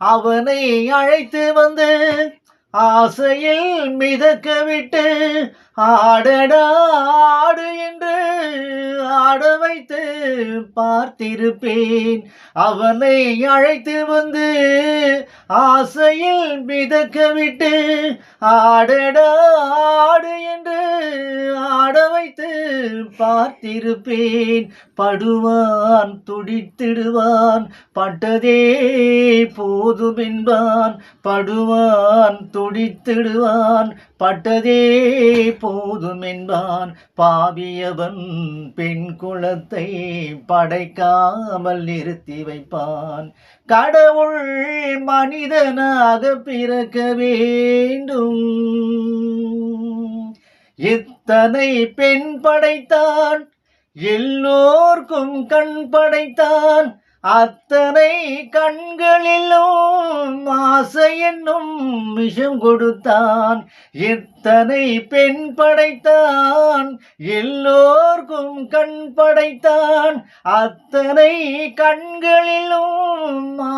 அவனை அழைத்து வந்து ஆசையில் மிதக்க விட்டு ஆடடா ஆடு என்று ஆட வைத்து பார்த்திருப்பேன். அவனை அழைத்து வந்து ஆசையில் மிதக்க விட்டு ஆடடா ஆடு என்று ஆட வைத்து பார்த்திருப்பேன். படுவான் துடித்திடுவான் பட்டதே போதுமென்பான். படுவான் துடித்திடுவான் பட்டதே போதுமென்பான். பாவியவன் பெண் குலத்தை படைக்காமல் நிறுத்தி வைப்பான். கடவுள் மனிதனாக பிறக்க வேண்டும். இத்தனை பெண் படைத்தான், எல்லோர்க்கும் கண் படைத்தான். அத்தனை கண்களிலும் ஆசை என்னும் விஷம் கொடுத்தான். எத்தனை பெண் படைத்தான், எல்லோர்க்கும் கண் படைத்தான். அத்தனை கண்களிலும்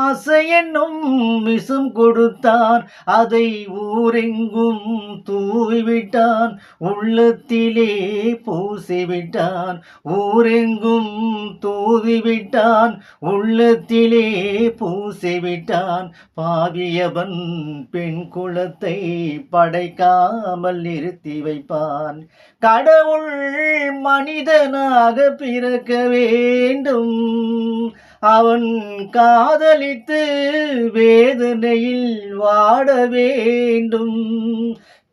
ஆசை என்னும் விஷம் கொடுத்தான். அதை ஊரெங்கும் தூவிவிட்டான், உள்ளத்திலே பூசிவிட்டான். ஊரெங்கும் தூவிவிட்டான், உள்ளத்திலே பூசிவிட்டான். பாவியவன் பெண் குலத்தை படைக்காமல் நிறுத்தி வைப்பான். கடவுள் மனிதனாக பிறக்க வேண்டும். அவன் காதலித்து வேதனையில் வாட வேண்டும்.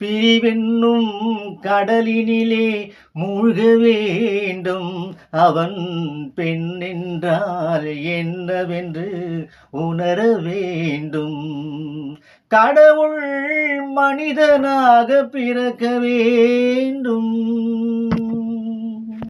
பிரிவென்னும் கடலினிலே மூழ்க வேண்டும். அவன் பெண் என்றால் என்னவென்று உணர வேண்டும். கடவுள் மனிதனாக பிறக்க வேண்டும்.